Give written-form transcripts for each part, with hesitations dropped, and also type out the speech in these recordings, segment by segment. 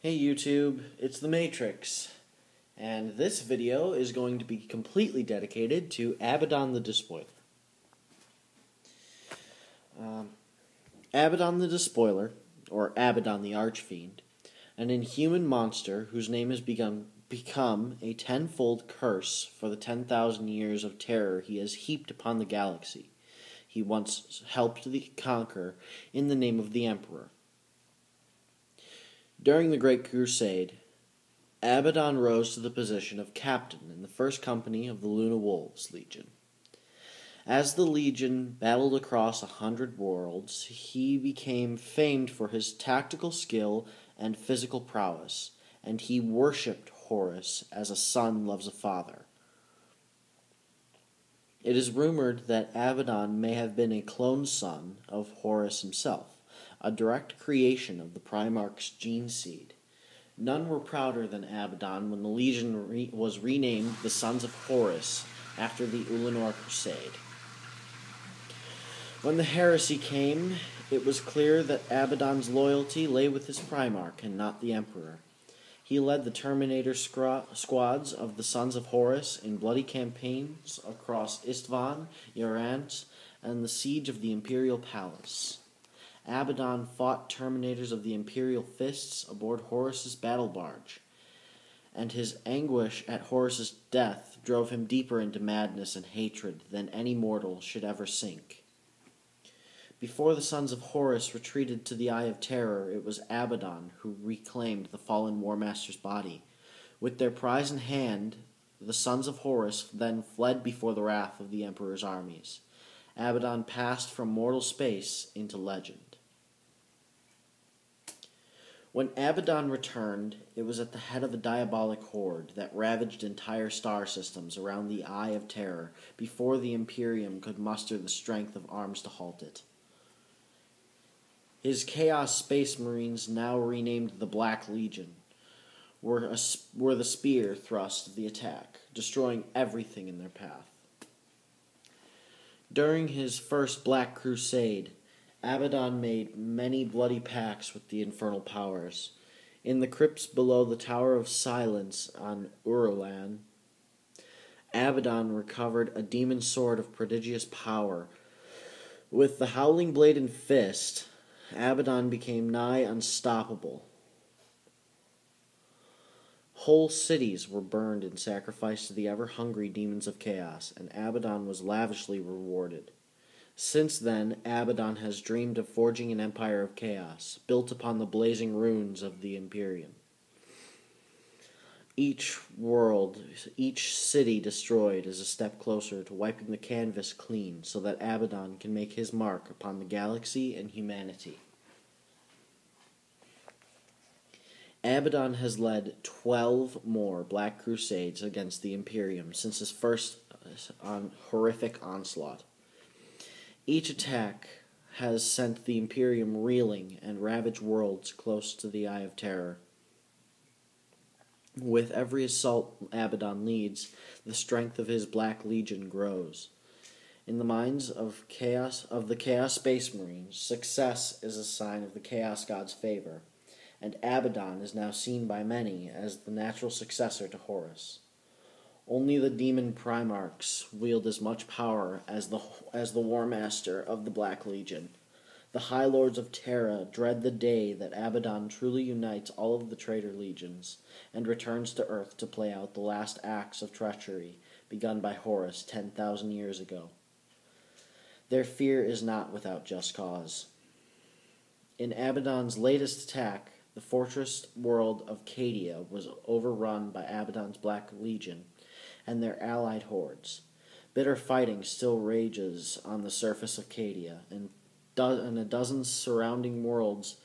Hey YouTube, it's the Matrix, and this video is going to be completely dedicated to Abadon the Despoiler. Abadon the Despoiler, or Abadon the Archfiend, an inhuman monster whose name has become a tenfold curse for the 10,000 years of terror he has heaped upon the galaxy. He once helped conquer in the name of the Emperor. During the Great Crusade, Abadon rose to the position of captain in the first company of the Luna Wolves Legion. As the Legion battled across 100 worlds, he became famed for his tactical skill and physical prowess, and he worshipped Horus as a son loves a father. It is rumored that Abadon may have been a clone son of Horus himself, a direct creation of the Primarch's gene seed. None were prouder than Abadon when the Legion was renamed the Sons of Horus after the Ulanor Crusade. When the heresy came, it was clear that Abadon's loyalty lay with his Primarch and not the Emperor. He led the Terminator squads of the Sons of Horus in bloody campaigns across Istvan, Yarant, and the siege of the Imperial Palace. Abadon fought Terminators of the Imperial Fists aboard Horus's battle barge, and his anguish at Horus's death drove him deeper into madness and hatred than any mortal should ever sink. Before the Sons of Horus retreated to the Eye of Terror, it was Abadon who reclaimed the fallen War Master's body. With their prize in hand, the Sons of Horus then fled before the wrath of the Emperor's armies. Abadon passed from mortal space into legend. When Abadon returned, it was at the head of a diabolic horde that ravaged entire star systems around the Eye of Terror before the Imperium could muster the strength of arms to halt it. His Chaos Space Marines, now renamed the Black Legion, were the spear thrust of the attack, destroying everything in their path. During his first Black Crusade, Abadon made many bloody pacts with the infernal powers. In the crypts below the Tower of Silence on Urulan, Abadon recovered a demon sword of prodigious power. With the Howling Blade and Fist, Abadon became nigh unstoppable. Whole cities were burned in sacrifice to the ever-hungry demons of chaos, and Abadon was lavishly rewarded. Since then, Abadon has dreamed of forging an empire of chaos, built upon the blazing ruins of the Imperium. Each world, each city destroyed is a step closer to wiping the canvas clean so that Abadon can make his mark upon the galaxy and humanity. Abadon has led 12 more Black Crusades against the Imperium since his first horrific onslaught. Each attack has sent the Imperium reeling and ravaged worlds close to the Eye of Terror. With every assault Abadon leads, the strength of his Black Legion grows. In the minds of the Chaos Space Marines, success is a sign of the Chaos God's favor, and Abadon is now seen by many as the natural successor to Horus. Only the demon Primarchs wield as much power as the War Master of the Black Legion. The High Lords of Terra dread the day that Abadon truly unites all of the traitor legions and returns to Earth to play out the last acts of treachery begun by Horus 10,000 years ago. Their fear is not without just cause. In Abadon's latest attack, the fortress world of Cadia was overrun by Abadon's Black Legion and their allied hordes. Bitter fighting still rages on the surface of Cadia, and a dozen surrounding worlds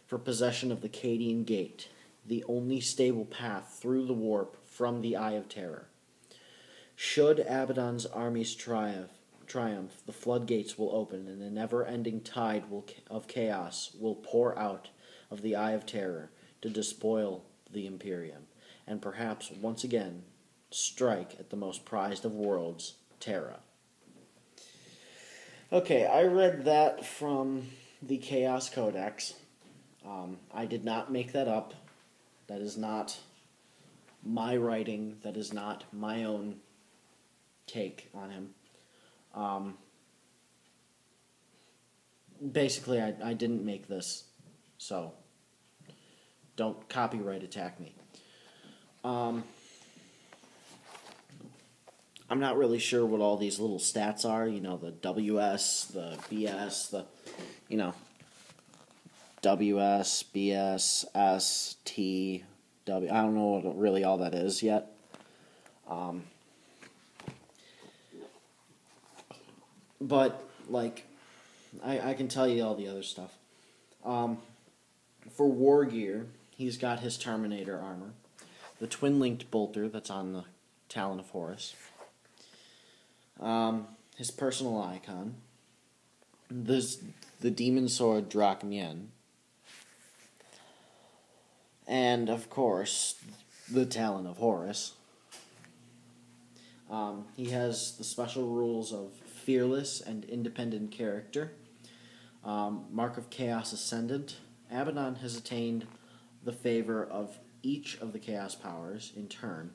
for possession of the Cadian Gate, the only stable path through the warp from the Eye of Terror. Should Abadon's armies triumph, the floodgates will open, and a never-ending tide of chaos will pour out of the Eye of Terror to despoil the Imperium, and perhaps once again strike at the most prized of worlds, Terra. Okay, I read that from the Chaos Codex. I did not make that up. That is not my writing. That is not my own take on him. Basically, I didn't make this, so don't copyright attack me. I'm not really sure what all these little stats are, the WS, the BS, WS, BS, S, T, W. I don't know what really all that is yet. But, I can tell you all the other stuff. For war gear, he's got his Terminator armor, the twin-linked bolter that's on the Talon of Horus, his personal icon, the demon sword Drachmien, and, of course, the Talon of Horus. He has the special rules of fearless and independent character, Mark of Chaos Ascendant. Abadon has attained the favor of each of the Chaos powers in turn,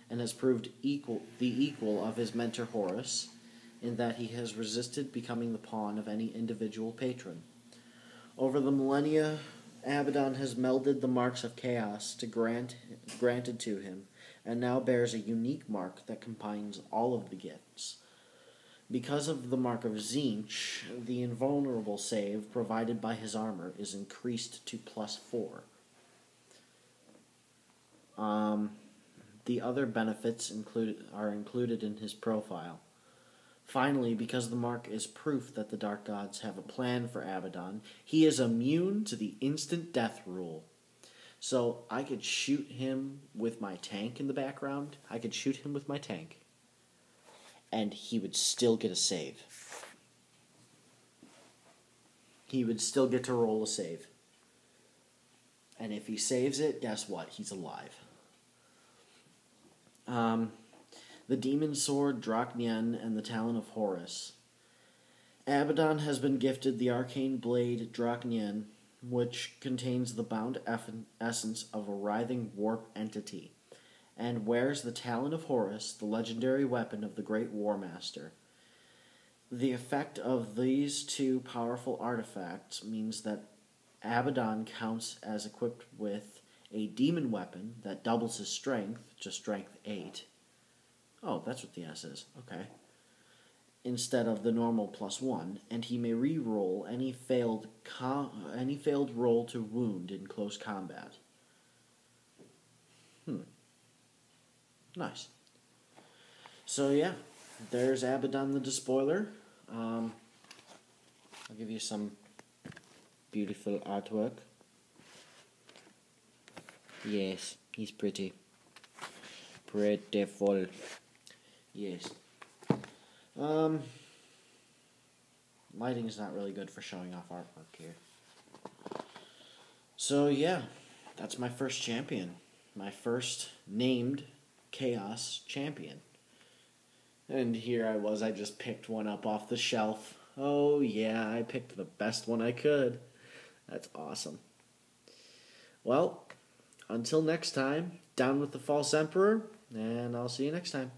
and has proved the equal of his mentor Horus, in that he has resisted becoming the pawn of any individual patron. Over the millennia, Abadon has melded the marks of chaos granted to him, and now bears a unique mark that combines all of the gifts. Because of the mark of Tzeentch, the invulnerable save provided by his armor is increased to +4. The other benefits are included in his profile. Finally, because the mark is proof that the Dark Gods have a plan for Abadon, he is immune to the instant death rule. So I could shoot him with my tank in the background. And he would still get a save. He would still get to roll a save. And if he saves it, guess what? He's alive. The Demon Sword, Drachmien, and the Talon of Horus. Abadon has been gifted the Arcane Blade, Drachmien, which contains the bound essence of a writhing warp entity, and wears the Talon of Horus, the legendary weapon of the Great War Master. The effect of these two powerful artifacts means that Abadon counts as equipped with a demon weapon that doubles his strength to strength 8. Oh, that's what the S is. Okay. Instead of the normal +1, and he may re-roll any failed roll to wound in close combat. Nice. So yeah, there's Abadon the Despoiler. I'll give you some beautiful artwork. Yes, he's pretty. Prettiful. Yes. Lighting is not really good for showing off artwork here. So yeah, that's my first champion. My first named Chaos champion. And here I just picked one up off the shelf. Oh yeah, I picked the best one I could. That's awesome. Well, until next time, down with the false emperor, and I'll see you next time.